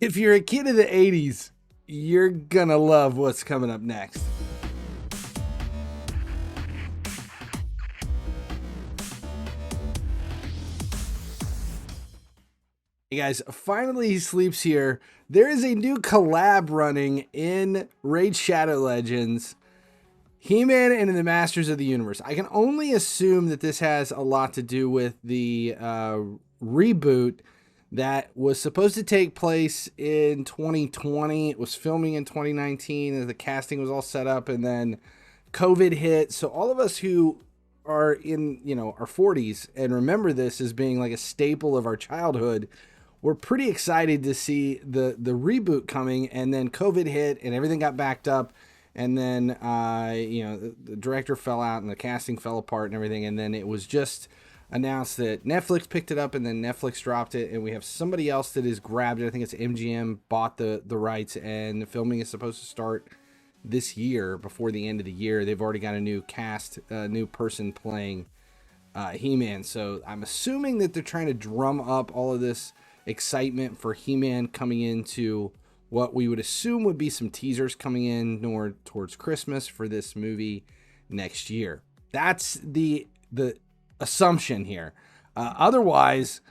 If you're a kid of the 80s, you're gonna love what's coming up next. Hey guys, finally he sleeps here. There is a new collab running in Raid Shadow Legends, He-Man and the Masters of the Universe. I can only assume that this has a lot to do with the reboot that was supposed to take place in 2020. It was filming in 2019, and the casting was all set up, and then COVID hit. So all of us who are in, our 40s and remember this as being like a staple of our childhood, we're pretty excited to see the reboot coming. And then COVID hit and everything got backed up. And then, the director fell out and the casting fell apart and everything. And then it was just announced that Netflix picked it up, and then Netflix dropped it. And we have somebody else that has grabbed it. I think it's MGM bought the rights, and the filming is supposed to start this year, before the end of the year. They've already got a new cast, a new person playing He-Man. So I'm assuming that they're trying to drum up all of this excitement for He-Man coming into what we would assume would be some teasers coming in towards Christmas for this movie next year. That's the assumption here. Otherwise,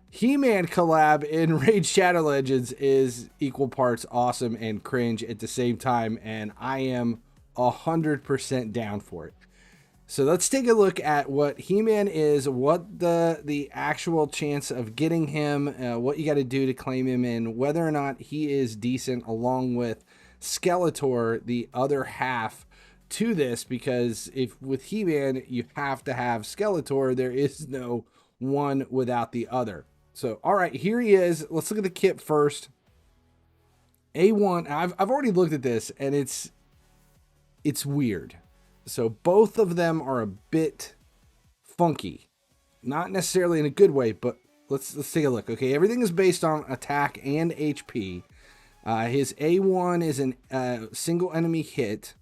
He-Man collab in Raid Shadow Legends is equal parts awesome and cringe at the same time, and I am 100% down for it. So let's take a look at what He-Man is, what the actual chance of getting him, what you got to do to claim him, and whether or not he is decent, along with Skeletor, the other half to this, because if with He-Man you have to have Skeletor, there is no one without the other. So all right, here he is. Let's look at the kit first. A1, I've already looked at this, and it's weird. So both of them are a bit funky, not necessarily in a good way, but let's take a look. Okay, everything is based on attack and HP. His A1 is a single enemy hit,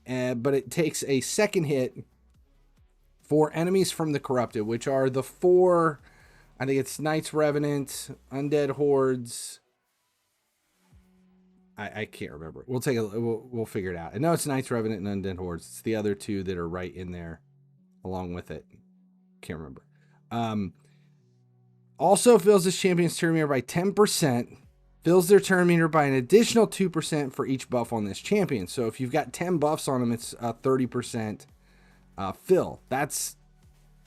but it takes a second hit for enemies from the corrupted, which are the four. I think it's Knights Revenant, Undead Hordes. I can't remember. We'll figure it out. I know it's Knights Revenant and Undead Hordes. It's the other two that are right in there along with it. Can't remember. Also fills this champion's turn meter by 10%. Fills their turn meter by an additional 2% for each buff on this champion. So if you've got 10 buffs on him, it's a 30% fill. That's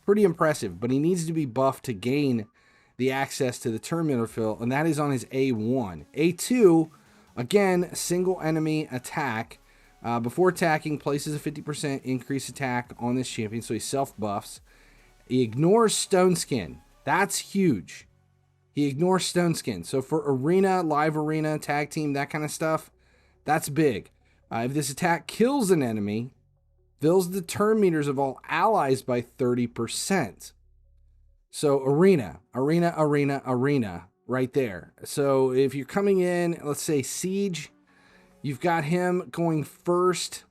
pretty impressive, but he needs to be buffed to gain the access to the turn meter fill, and that is on his A1. A2, again, single enemy attack. Before attacking, places a 50% increase attack on this champion, so he self-buffs. He ignores Stone Skin. That's huge. He ignores Stone Skin. So for arena, live arena, tag team, that kind of stuff, that's big. If this attack kills an enemy, fills the turn meters of all allies by 30%. So arena, right there. So if you're coming in, let's say Siege, you've got him going first.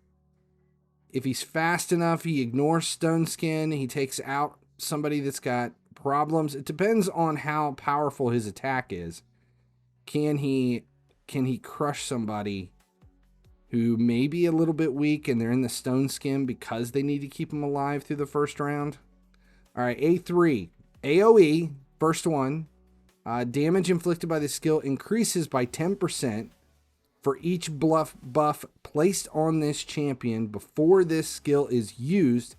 If he's fast enough, he ignores Stone Skin. He takes out somebody that's got problems. It depends on how powerful his attack is. Can he crush somebody who may be a little bit weak and they're in the Stone Skin because they need to keep him alive through the first round? All right, A3, AoE, first one. Damage inflicted by the skill increases by 10% for each buff placed on this champion before this skill is used.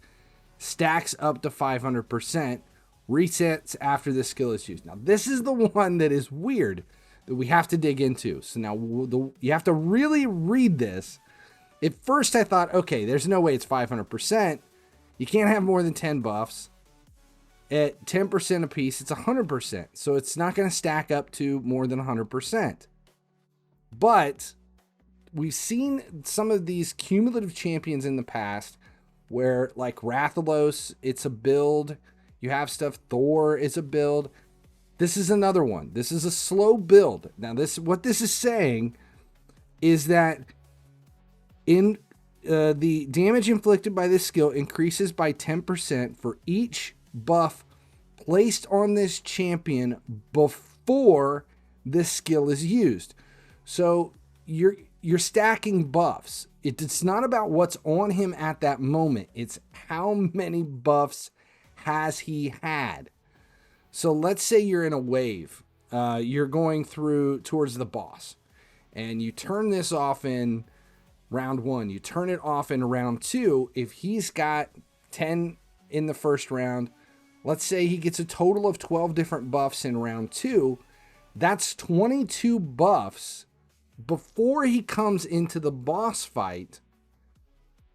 Stacks up to 500%. Resets after this skill is used. Now, this is the one that is weird that we have to dig into. So now you have to really read this. At first, I thought, okay, there's no way it's 500%. You can't have more than 10 buffs. At 10% apiece, it's 100%. So it's not going to stack up to more than 100%. But we've seen some of these cumulative champions in the past where, like Rathalos, it's a build. You have stuff, Thor is a build. This is another one. This is a slow build. Now, what this is saying is that in the damage inflicted by this skill increases by 10% for each buff placed on this champion before this skill is used. So you're stacking buffs. It's not about what's on him at that moment. It's how many buffs has he had. So let's say you're in a wave. You're going through towards the boss, and you turn this off in round 1. You turn it off in round 2. If he's got 10 in the first round, let's say he gets a total of 12 different buffs in round 2. That's 22 buffs before he comes into the boss fight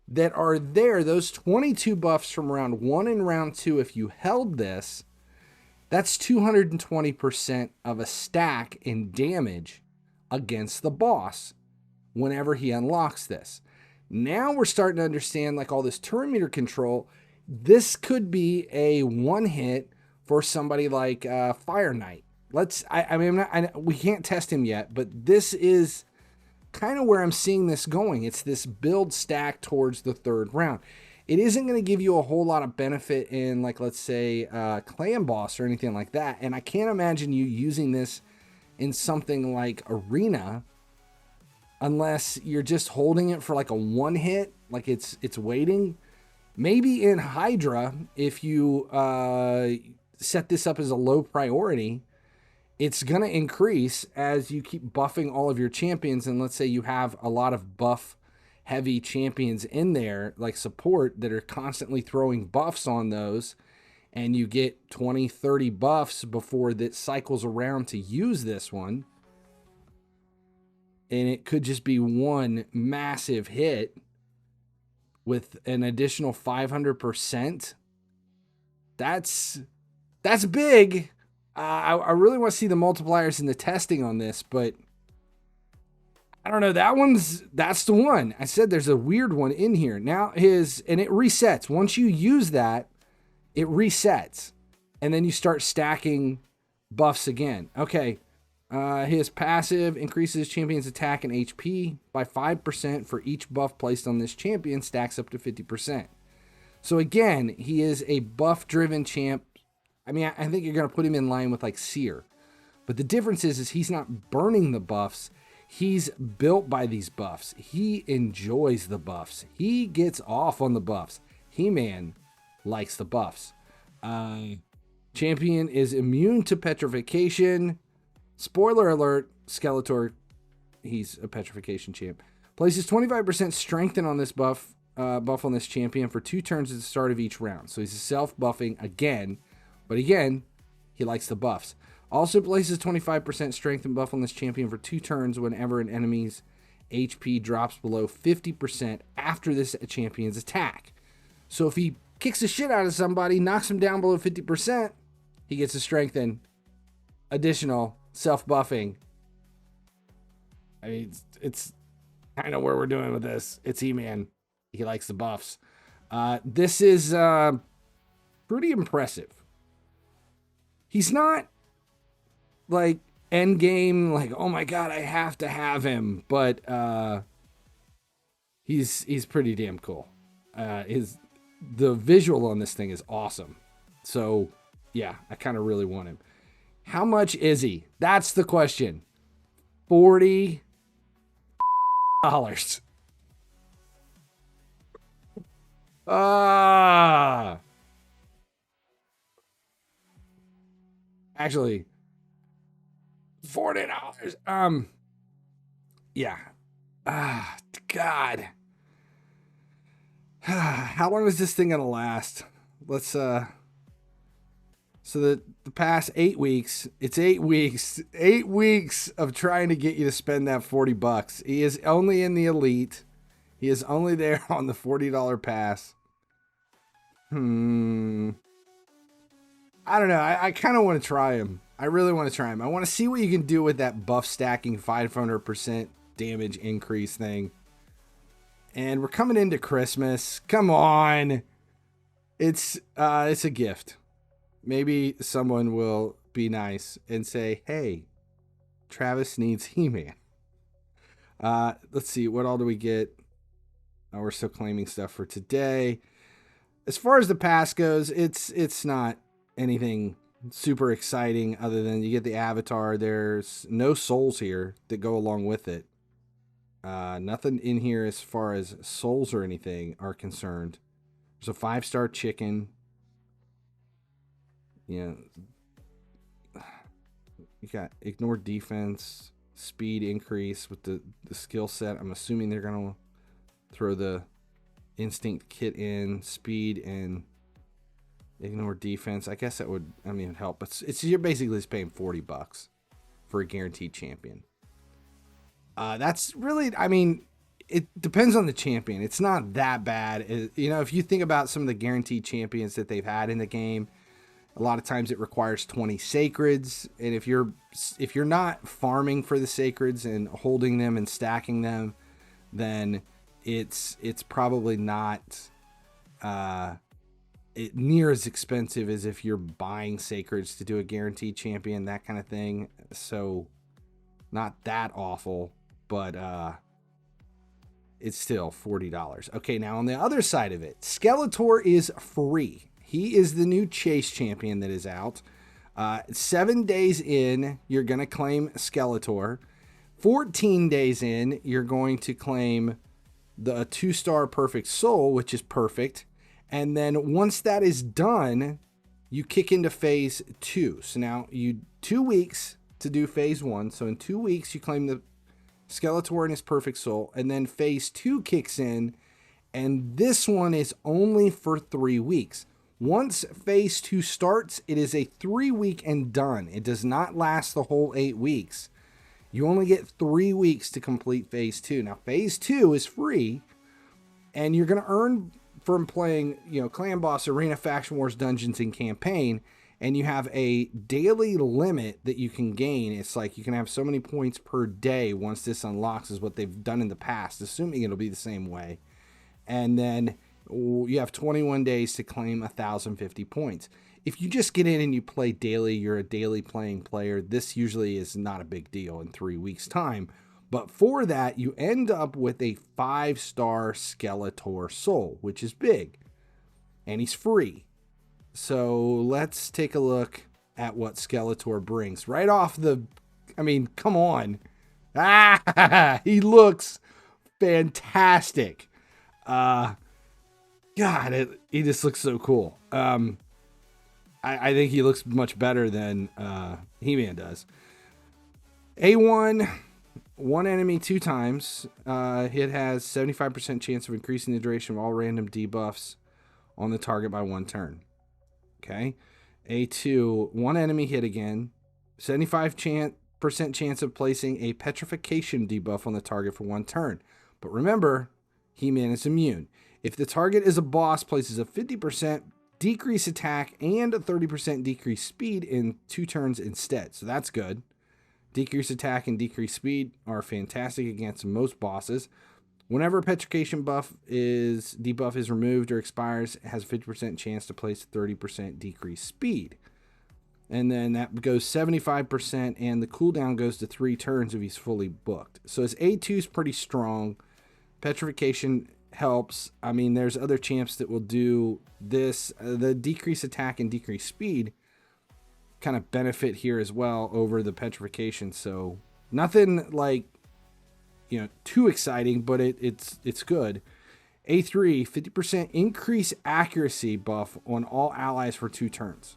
that are there. Those 22 buffs from round 1 and round 2, if you held this, that's 220% of a stack in damage against the boss whenever he unlocks this. Now we're starting to understand, like, all this turn meter control. This could be a one hit for somebody like Fire Knight. We can't test him yet, but this is kind of where I'm seeing this going. It's this build stack towards the 3rd round. It isn't going to give you a whole lot of benefit in, like, let's say, Clan Boss or anything like that. And I can't imagine you using this in something like Arena unless you're just holding it for like a one hit, like it's waiting. Maybe in HYDRA, if you set this up as a low priority, it's going to increase as you keep buffing all of your champions. And let's say you have a lot of buff heavy champions in there, like support, that are constantly throwing buffs on those, and you get 20, 30 buffs before that cycles around to use this one. And it could just be one massive hit with an additional 500%. That's big. I really want to see the multipliers and the testing on this, but I don't know. That's the one. I said there's a weird one in here. Now and it resets. Once you use that, it resets. And then you start stacking buffs again. Okay. His passive increases champion's attack and HP by 5% for each buff placed on this champion, stacks up to 50%. So again, he is a buff-driven champ. I mean, I think you're going to put him in line with like Seer. But the difference is he's not burning the buffs. He's built by these buffs. He enjoys the buffs. He gets off on the buffs. He-Man likes the buffs. Champion is immune to petrification. Spoiler alert, Skeletor, he's a petrification champ. Places 25% strengthen on this buff on this champion for 2 turns at the start of each round. So he's self-buffing again. But again, he likes the buffs. Also places 25% strength and buff on this champion for 2 turns whenever an enemy's HP drops below 50% after this champion's attack. So if he kicks the shit out of somebody, knocks him down below 50%, he gets a strengthen, additional self-buffing. I mean, it's kind of where we're doing with this. It's He-Man. He likes the buffs. This is pretty impressive. He's not like end game, like, oh my god, I have to have him, but he's pretty damn cool. The visual on this thing is awesome. So yeah, I kind of really want him. How much is he? That's the question. $40. Actually, $40. Yeah. God. How long is this thing gonna last? Let's so the past 8 weeks, it's 8 weeks. 8 weeks of trying to get you to spend that $40. He is only in the elite. He is only there on the $40 pass. I don't know. I kind of want to try him. I really want to try him. I want to see what you can do with that buff stacking 500% damage increase thing. And we're coming into Christmas. Come on. It's a gift. Maybe someone will be nice and say, hey, Travis needs He-Man. Let's see. What all do we get? Oh, we're still claiming stuff for today. As far as the pass goes, it's not anything super exciting other than you get the avatar. There's no souls here that go along with it. Nothing in here as far as souls or anything are concerned. There's a 5-star chicken. You got ignore defense, speed increase with the skill set. I'm assuming they're going to throw the instinct kit in, speed and ignore defense. I guess that would, help. But you're basically just paying $40 for a guaranteed champion. That's really, it depends on the champion. It's not that bad. If you think about some of the guaranteed champions that they've had in the game, a lot of times it requires 20 sacreds. And if you're not farming for the sacreds and holding them and stacking them, then it's probably not near as expensive as if you're buying sacreds to do a guaranteed champion, that kind of thing. So not that awful, but it's still $40. Okay, now on the other side of it, Skeletor is free. He is the new chase champion that is out. 7 days in, you're going to claim Skeletor. 14 days in, you're going to claim the 2-star perfect soul, which is perfect. And then once that is done, you kick into phase 2. So now 2 weeks to do phase 1. So in 2 weeks, you claim the Skeletor and his perfect soul. And then phase 2 kicks in. And this one is only for 3 weeks. Once phase 2 starts, it is a 3-week and done. It does not last the whole 8 weeks. You only get 3 weeks to complete phase 2. Now, phase 2 is free, and you're going to earn from playing, Clan Boss, Arena, Faction Wars, Dungeons, and Campaign, and you have a daily limit that you can gain. It's like you can have so many points per day once this unlocks, is what they've done in the past, assuming it'll be the same way. And then you have 21 days to claim 1,050 points. If you just get in and you play daily, you're a daily playing player, this usually is not a big deal in 3 weeks' time. But for that, you end up with a 5-star Skeletor soul, which is big. And he's free. So let's take a look at what Skeletor brings. Right off the... come on. He looks fantastic. God, he just looks so cool. I think he looks much better than He-Man does. A1, one enemy 2 times. It has 75% chance of increasing the duration of all random debuffs on the target by 1 turn. Okay. A2, one enemy hit again. 75% chance of placing a petrification debuff on the target for 1 turn. But remember, He-Man is immune. If the target is a boss, places a 50% decrease attack and a 30% decrease speed in 2 turns instead. So that's good. Decrease attack and decrease speed are fantastic against most bosses. Whenever a petrification debuff is removed or expires, it has a 50% chance to place 30% decreased speed. And then that goes 75%, and the cooldown goes to 3 turns if he's fully booked. So his A2 is pretty strong. Petrification helps. There's other champs that will do this. The decrease attack and decrease speed kind of benefit here as well over the petrification. So nothing like, too exciting, but it's good. A3, 50% increase accuracy buff on all allies for 2 turns.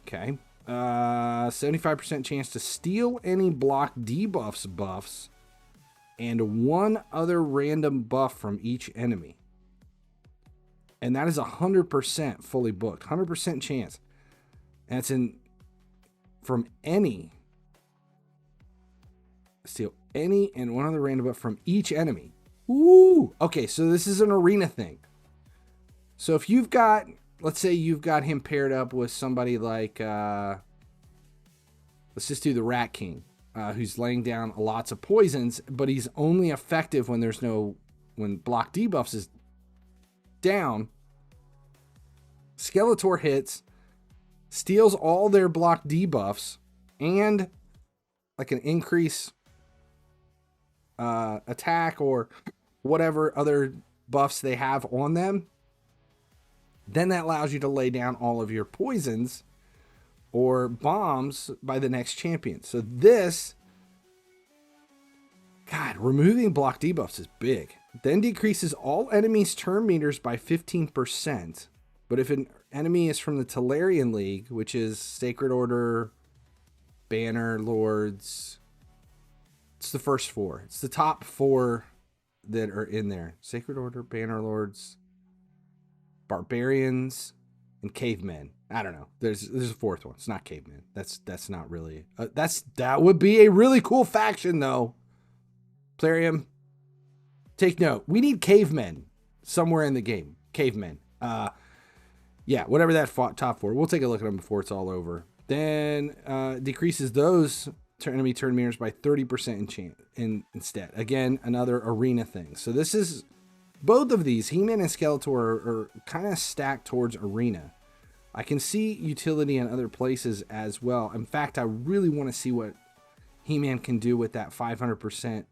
Okay. 75% chance to steal any block debuffs buffs and 1 other random buff from each enemy. And that is 100% fully booked. 100% chance. And it's from any. Steal any and 1 other random buff from each enemy. Ooh. Okay, so this is an arena thing. So if you've got, let's say you've got him paired up with somebody like, let's just do the Rat King. Who's laying down lots of poisons, but he's only effective when when block debuffs is down. Skeletor hits, steals all their block debuffs, and like an increase attack or whatever other buffs they have on them. Then that allows you to lay down all of your poisons or bombs by the next champion. So this, God, removing block debuffs is big. Then decreases all enemies' turn meters by 15%. But if an enemy is from the Tolarian League, which is Sacred Order, Banner Lords, it's the first four. It's the top four that are in there. Sacred Order, Banner Lords, Barbarians, and Cavemen. I don't know. There's a fourth one. It's not Cavemen. That's not really. That would be a really cool faction though. Plarium, take note. We need Cavemen somewhere in the game. Cavemen. Yeah, whatever that top four. We'll take a look at them before it's all over. Then decreases those enemy turn meters by 30% instead. Again, another arena thing. So this is both of these, He-Man and Skeletor, are kind of stacked towards arena. I can see utility in other places as well. In fact, I really want to see what He-Man can do with that 500%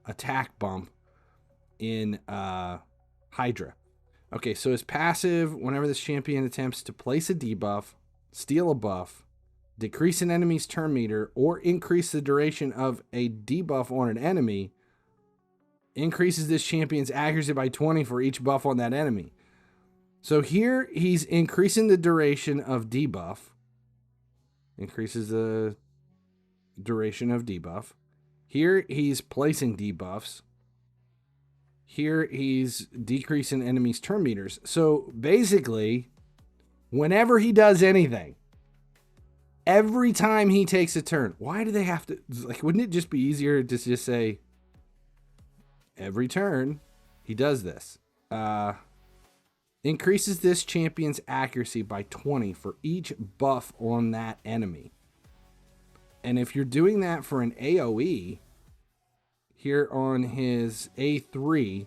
attack bump in HYDRA. Okay, so his passive, whenever this champion attempts to place a debuff, steal a buff, decrease an enemy's turn meter, or increase the duration of a debuff on an enemy, increases this champion's accuracy by 20 for each buff on that enemy. So here he's increasing the duration of debuff, increases the duration of debuff. Here he's placing debuffs. Here he's decreasing enemies' turn meters. So basically, whenever he does anything, every time he takes a turn, why do they have to, like, wouldn't it just be easier to just say, every turn he does this? Increases this champion's accuracy by 20 for each buff on that enemy. And if you're doing that for an AoE, here on his A3,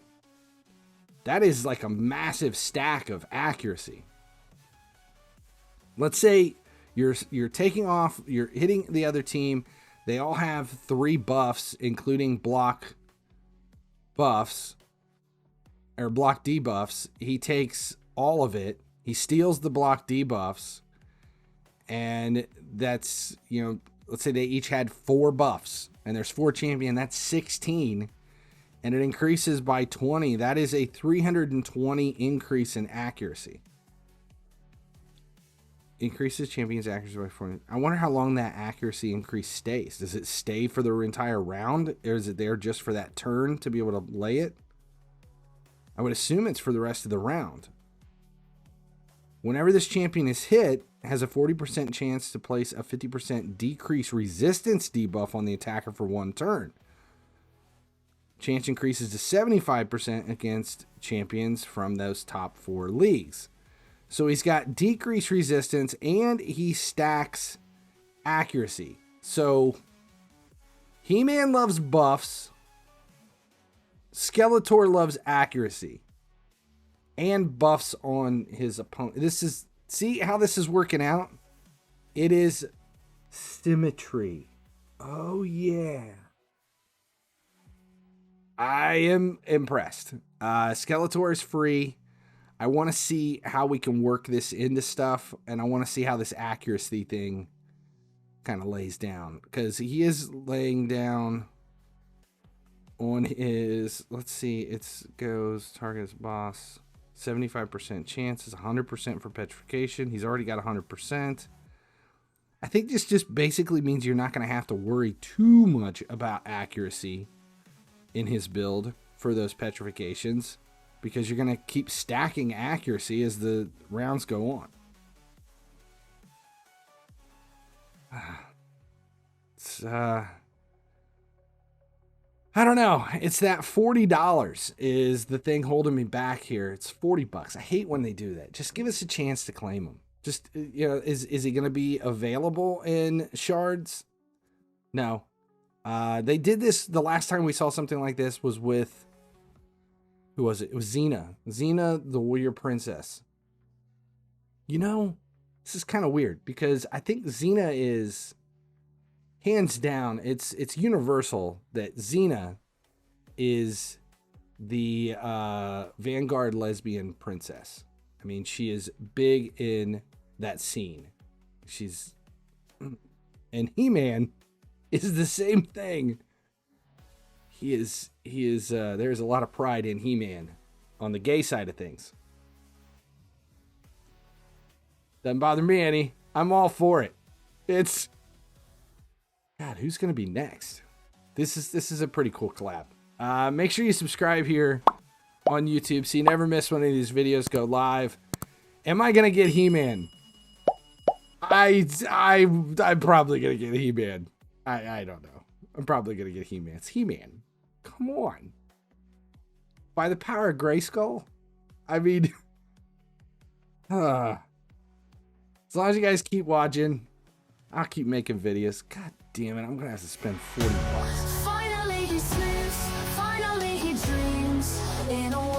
that is like a massive stack of accuracy. Let's say you're taking off, you're hitting the other team. They all have 3 buffs, including block buffs or block debuffs. He takes all of it. He steals the block debuffs, and that's, you know, let's say they each had 4 buffs, and there's 4 champion. That's 16, and it increases by 20. That is a 320 increase in accuracy. Increases champion's accuracy by 40. I wonder how long that accuracy increase stays. Does it stay for the entire round, or is it there just for that turn to be able to lay it? I would assume it's for the rest of the round. Whenever this champion is hit, has a 40% chance to place a 50% decrease resistance debuff on the attacker for 1 turn. Chance increases to 75% against champions from those top 4 leagues. So he's got decreased resistance and he stacks accuracy. So He-Man loves buffs. Skeletor loves accuracy and buffs on his opponent. See how this is working out? It is symmetry. Oh yeah. I am impressed. Skeletor is free. I want to see how we can work this into stuff, and I want to see how this accuracy thing kind of lays down, because he is laying down on his, let's see, it goes target's boss, 75% chance is 100% for petrification. He's already got 100%. I think this just basically means you're not going to have to worry too much about accuracy in his build for those petrifications, because you're going to keep stacking accuracy as the rounds go on. It's, I don't know. It's that $40 is the thing holding me back here. It's $40. I hate when they do that. Just give us a chance to claim them. Just, you know, is he going to be available in shards? No. They did this, the last time we saw something like this was with, who was it? It was Xena. Xena, the warrior princess. You know, this is kind of weird, because I think Xena is, hands down, it's universal that Xena is the Vanguard lesbian princess. I mean, she is big in that scene. She's... And He-Man is the same thing. There's a lot of pride in He-Man on the gay side of things. Doesn't bother me any. I'm all for it. It's... God, who's going to be next? This is a pretty cool collab. Make sure you subscribe here on YouTube so you never miss when any of these videos go live. Am I going to get He-Man? I'm probably going to get He-Man. I don't know. I'm probably going to get He-Man. It's He-Man. Come on. By the power of Grayskull? I mean... as long as you guys keep watching, I'll keep making videos. God damn it, I'm going to have to spend $40. Finally he sleeps, finally he dreams in a